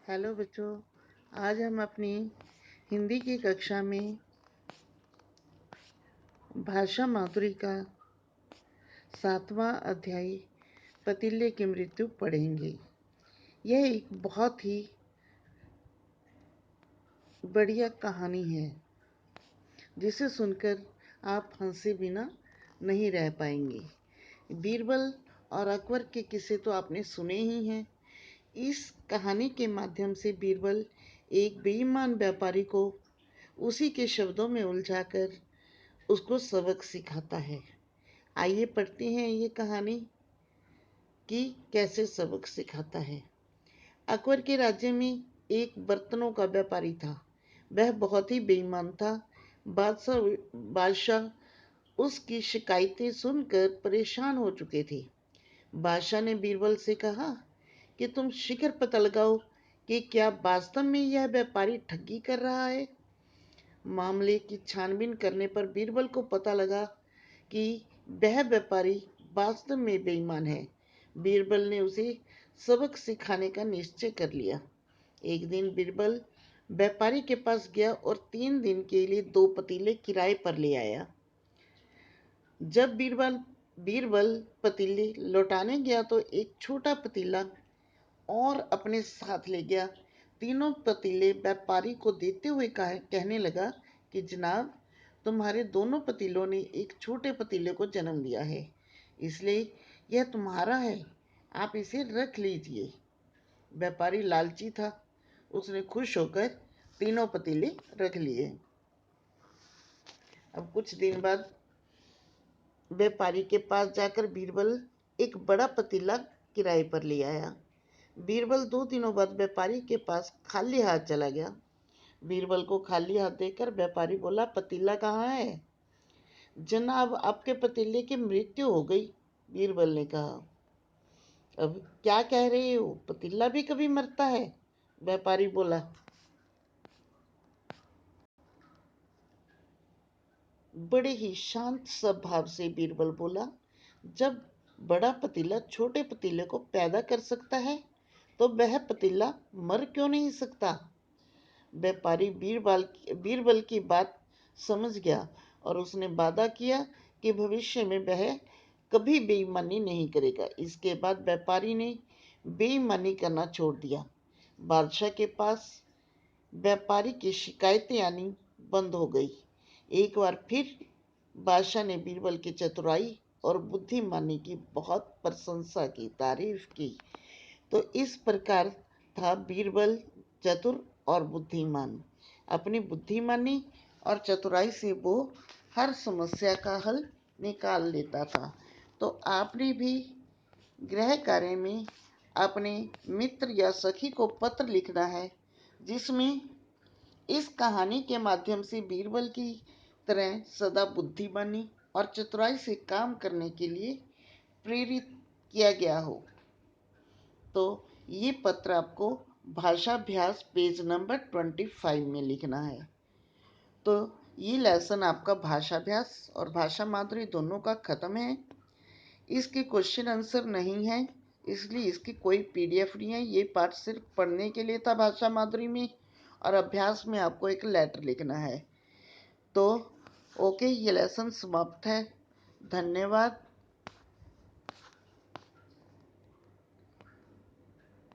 Hello बच्चों, आज हम अपनी हिंदी की कक्षा में भाषा माधुरी का 7वां अध्याय पतीले की मृत्यु पढ़ेंगे। यह एक बहुत ही बढ़िया कहानी है जिसे सुनकर आप हंसे बिना नहीं रह पाएंगे। बीरबल और अकबर के किस्से तो आपने सुने ही हैं। इस कहानी के माध्यम से बीरबल एक बेईमान व्यापारी को उसी के शब्दों में उलझाकर उसको सबक सिखाता है। आइए पढ़ते हैं ये कहानी कि कैसे सबक सिखाता है। अकबर के राज्य में एक बर्तनों का व्यापारी था। वह बहुत ही बेईमान था। बादशाह उसकी शिकायतें सुनकर परेशान हो चुके थे। बादशाह ने बीरबल से कहा कि तुम शीघ्र पता लगाओ कि क्या वास्तव में यह व्यापारी ठगी कर रहा है। मामले की छानबीन करने पर बीरबल को पता लगा कि वह व्यापारी वास्तव में बेईमान है। बीरबल ने उसे सबक सिखाने का निश्चय कर लिया। एक दिन बीरबल व्यापारी के पास गया और 3 दिन के लिए 2 पतीले किराए पर ले आया। जब बीरबल पतीले लौटाने गया तो एक छोटा पतीला और अपने साथ ले गया। तीनों पतीले व्यापारी को देते हुए कहने लगा कि जनाब, तुम्हारे दोनों पतीलों ने एक छोटे पतीले को जन्म दिया है, इसलिए यह तुम्हारा है, आप इसे रख लीजिए। व्यापारी लालची था। उसने खुश होकर तीनों पतीले रख लिए। अब कुछ दिन बाद व्यापारी के पास जाकर बीरबल एक बड़ा पतीला किराए पर ले आया। बीरबल 2 दिनों बाद व्यापारी के पास खाली हाथ चला गया। बीरबल को खाली हाथ देखकर व्यापारी बोला, पतीला कहाँ है? जनाब, आपके पतीले की मृत्यु हो गई। बीरबल ने कहा। अब क्या कह रहे हो? पतीला भी कभी मरता है? व्यापारी बोला। बड़े ही शांत स्वभाव से बीरबल बोला, जब बड़ा पतीला छोटे पतीले को पैदा कर सकता है तो वह पतीला मर क्यों नहीं सकता? व्यापारी बीरबल की बात समझ गया और उसने वादा किया कि भविष्य में वह कभी बेईमानी नहीं करेगा। इसके बाद व्यापारी ने बेईमानी करना छोड़ दिया। बादशाह के पास व्यापारी की शिकायतें आनी बंद हो गई। एक बार फिर बादशाह ने बीरबल की चतुराई और बुद्धिमानी की बहुत प्रशंसा की, तारीफ की। तो इस प्रकार था बीरबल चतुर और बुद्धिमान। अपनी बुद्धिमानी और चतुराई से वो हर समस्या का हल निकाल लेता था। तो आपने भी गृह कार्य में अपने मित्र या सखी को पत्र लिखना है, जिसमें इस कहानी के माध्यम से बीरबल की तरह सदा बुद्धिमानी और चतुराई से काम करने के लिए प्रेरित किया गया हो। तो ये पत्र आपको भाषाभ्यास पेज नंबर 25 में लिखना है। तो ये लेसन आपका भाषाभ्यास और भाषा माधुरी दोनों का ख़त्म है। इसके क्वेश्चन आंसर नहीं है, इसलिए इसकी कोई पीडीएफ नहीं है। ये पाठ सिर्फ पढ़ने के लिए था भाषा माधुरी में, और अभ्यास में आपको एक लेटर लिखना है। तो ओके, ये लेसन समाप्त है। धन्यवाद।